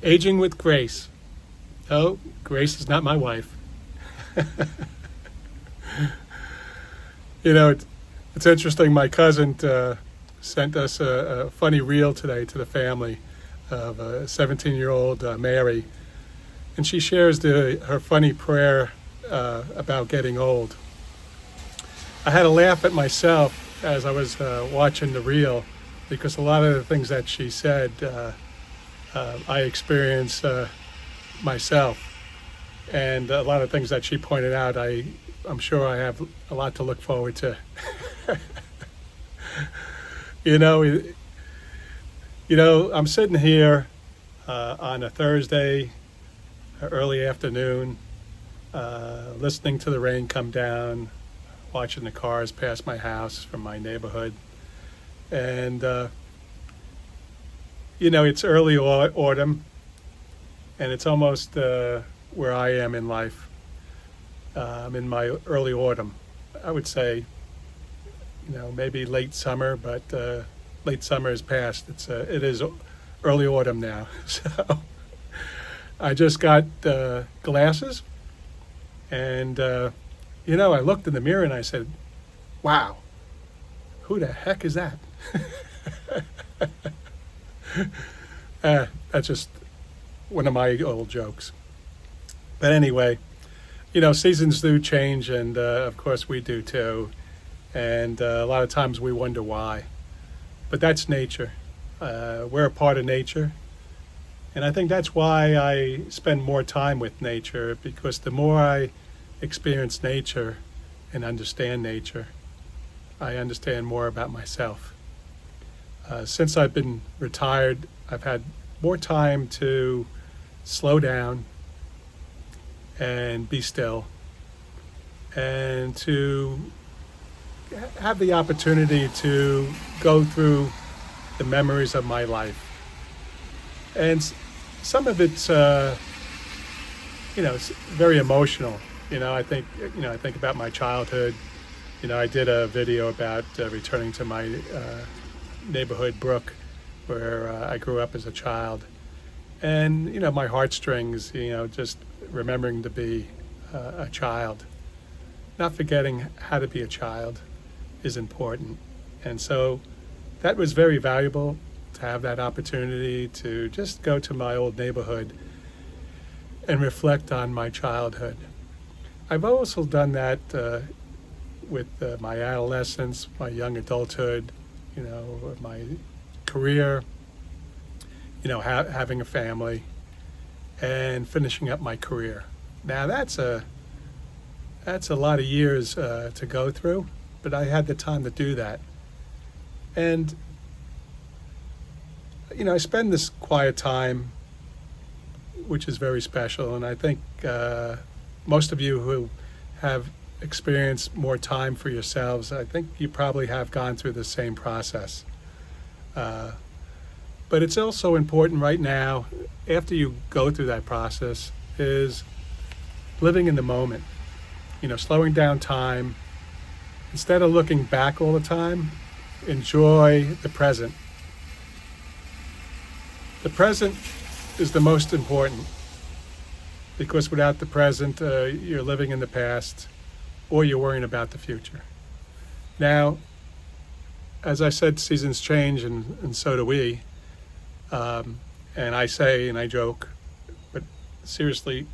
Aging with Grace. Oh, Grace is not my wife. It's interesting. My cousin sent us a funny reel today to the family of a 17-year-old Mary, and she shares her funny prayer about getting old. I had a laugh at myself as I was watching the reel because a lot of the things that she said I experience myself, and a lot of things that she pointed out I'm sure I have a lot to look forward to. you know I'm sitting here on a Thursday early afternoon, listening to the rain come down, watching the cars pass my house from my neighborhood. And, it's early autumn, and it's almost where I am in life. I'm in my early autumn. I would say, maybe late summer, but late summer is past. It is early autumn now. So I just got glasses, and I looked in the mirror and I said, "Wow, who the heck is that?" That's just one of my old jokes. But anyway, seasons do change, and of course we do too. And a lot of times we wonder why. But that's nature. We're a part of nature. And I think that's why I spend more time with nature, because the more I experience nature and understand nature, I understand more about myself. Since I've been retired, I've had more time to slow down and be still, and to have the opportunity to go through the memories of my life. And some of it's, it's very emotional. I think about my childhood. I did a video about returning to my neighborhood, Brook, where I grew up as a child. And, my heartstrings, just remembering to be a child. Not forgetting how to be a child is important. And so that was very valuable, to have that opportunity to just go to my old neighborhood and reflect on my childhood. I've also done that with my adolescence, my young adulthood, my career, having a family, and finishing up my career. Now that's a lot of years to go through, but I had the time to do that. And I spend this quiet time, which is very special, and I think most of you who have experienced more time for yourselves, I think you probably have gone through the same process. But it's also important right now, after you go through that process, is living in the moment. Slowing down time. Instead of looking back all the time, enjoy the present. The present is the most important, because without the present, you're living in the past, or you're worrying about the future. Now, as I said, seasons change, and so do we. And I say, and I joke, but seriously,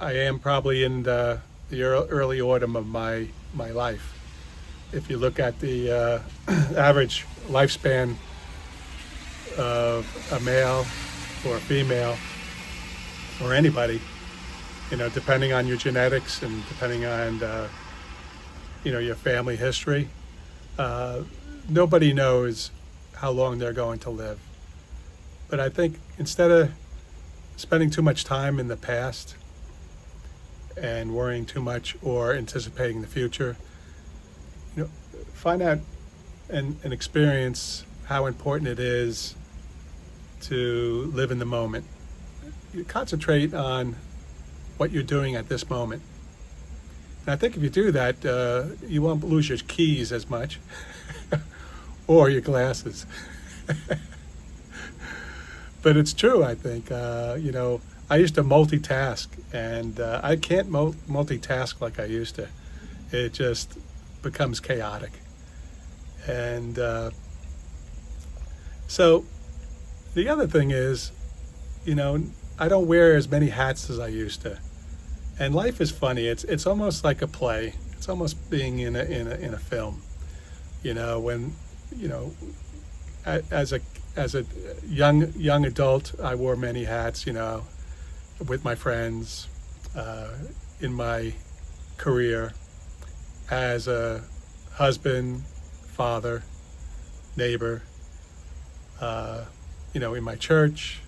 I am probably in the early autumn of my life. If you look at the average lifespan of a male or a female or anybody, depending on your genetics and depending on your family history, nobody knows how long they're going to live. But I think instead of spending too much time in the past and worrying too much or anticipating the future, find out and experience how important it is to live in the moment. You concentrate on what you're doing at this moment. And I think if you do that, you won't lose your keys as much or your glasses. but it's true. I think I used to multitask, and I can't multitask like I used to. It just becomes chaotic, and so the other thing is, I don't wear as many hats as I used to, and life is funny. It's almost like a play. It's almost being in a film. When you know as a young adult, I wore many hats. With my friends, in my career, as a husband, father, neighbor. In my church.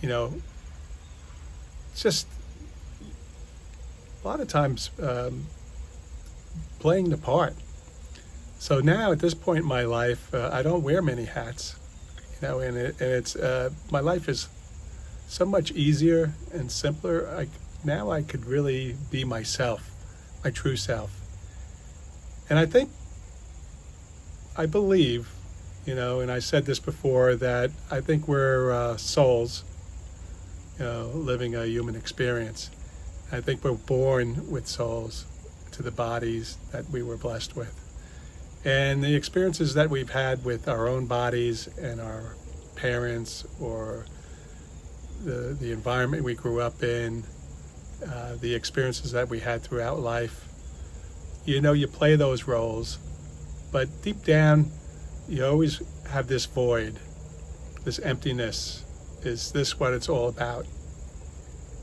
It's just a lot of times playing the part. So now at this point in my life, I don't wear many hats. It's my life is so much easier and simpler. Now I could really be myself, my true self. And I believe, and I said this before, that I think we're souls, living a human experience. I think we're born with souls to the bodies that we were blessed with. And the experiences that we've had with our own bodies and our parents, or the environment we grew up in, the experiences that we had throughout life, you play those roles, but deep down, you always have this void, this emptiness. Is this what it's all about?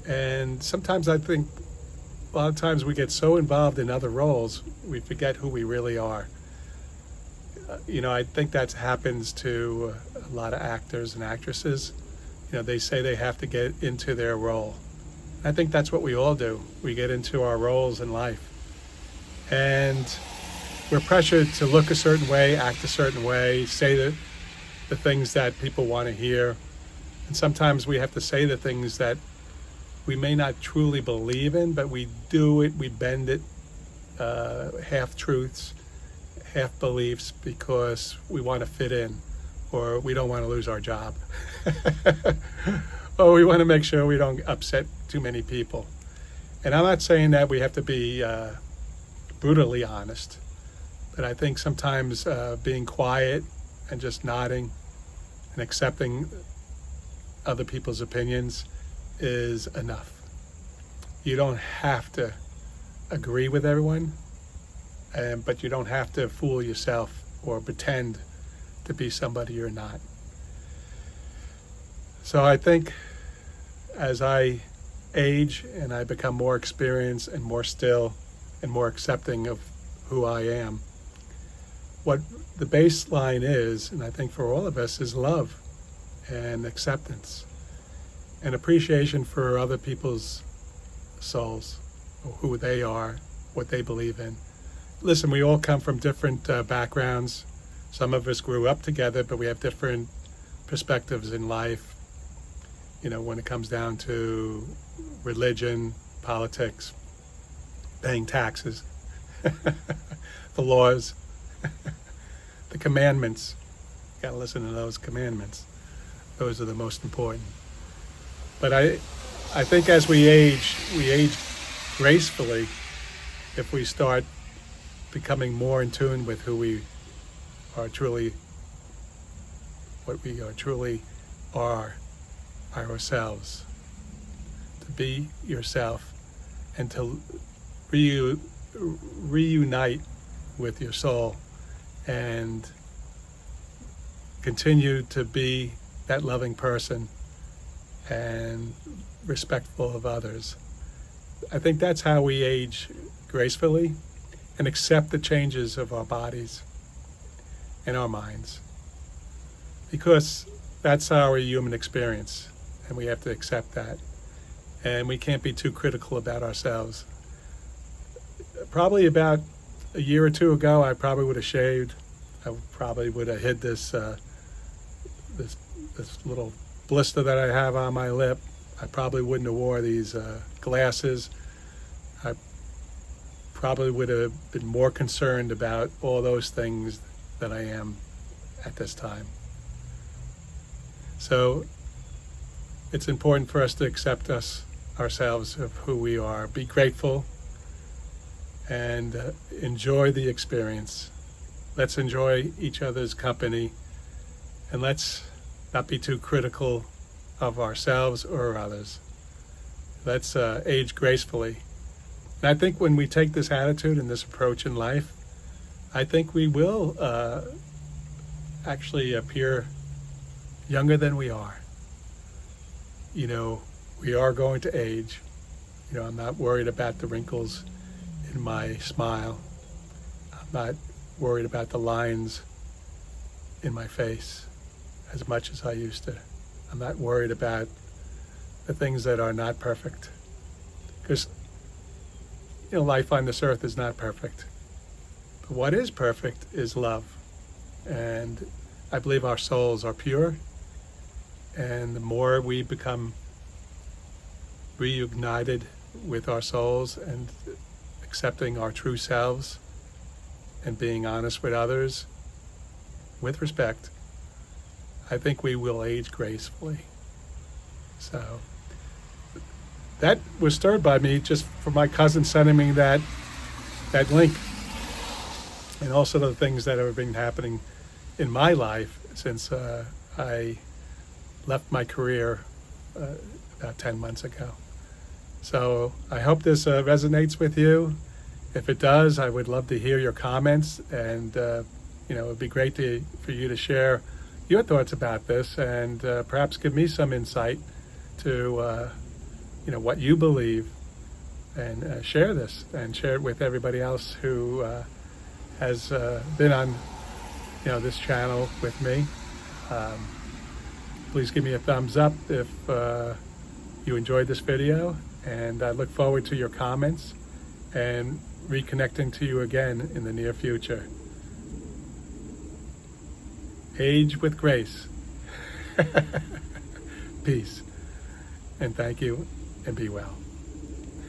And sometimes I think a lot of times we get so involved in other roles, we forget who we really are. I think that happens to a lot of actors and actresses. They say they have to get into their role. I think that's what we all do. We get into our roles in life. And we're pressured to look a certain way, act a certain way, say the things that people want to hear. And sometimes we have to say the things that we may not truly believe in, but we do it, we bend it, half-truths, half-beliefs, because we want to fit in, or we don't want to lose our job. Or we want to make sure we don't upset too many people. And I'm not saying that we have to be brutally honest, but I think sometimes being quiet and just nodding and accepting other people's opinions is enough. You don't have to agree with everyone, but you don't have to fool yourself or pretend to be somebody you're not. So I think as I age and I become more experienced and more still and more accepting of who I am, what the baseline is, and I think for all of us, is love and acceptance and appreciation for other people's souls, who they are, what they believe in. Listen, we all come from different backgrounds. Some of us grew up together, but we have different perspectives in life. When it comes down to religion, politics, paying taxes, the laws, the commandments. You gotta listen to those commandments. Those are the most important. But I think as we age gracefully if we start becoming more in tune with who we are truly, what we truly are ourselves. To be yourself and to reunite with your soul and continue to be that loving person and respectful of others. I think that's how we age gracefully and accept the changes of our bodies and our minds, because that's our human experience and we have to accept that, and we can't be too critical about ourselves. Probably about a year or two ago, I probably would have shaved. I probably would have hid this little blister that I have on my lip. I probably wouldn't have wore these glasses. I probably would have been more concerned about all those things than I am at this time. So it's important for us to accept ourselves of who we are. Be grateful and enjoy the experience. Let's enjoy each other's company, and let's not be too critical of ourselves or others. Let's age gracefully. And I think when we take this attitude and this approach in life, I think we will actually appear younger than we are. You know, we are going to age. You know, I'm not worried about the wrinkles in my smile. I'm not worried about the lines in my face as much as I used to. I'm not worried about the things that are not perfect. Because, you know, life on this earth is not perfect. But what is perfect is love. And I believe our souls are pure. And the more we become reunited with our souls and accepting our true selves and being honest with others with respect, I think we will age gracefully. So that was stirred by me just for my cousin sending me that link, and also the things that have been happening in my life since I left my career about 10 months ago. So I hope this resonates with you. If it does, I would love to hear your comments, and you know, it'd be great for you to share your thoughts about this, and perhaps give me some insight to you know, what you believe, and share this and share it with everybody else who has been on, you know, this channel with me. Please give me a thumbs up if you enjoyed this video, and I look forward to your comments and reconnecting to you again in the near future. Age with grace. Peace. And thank you, and be well.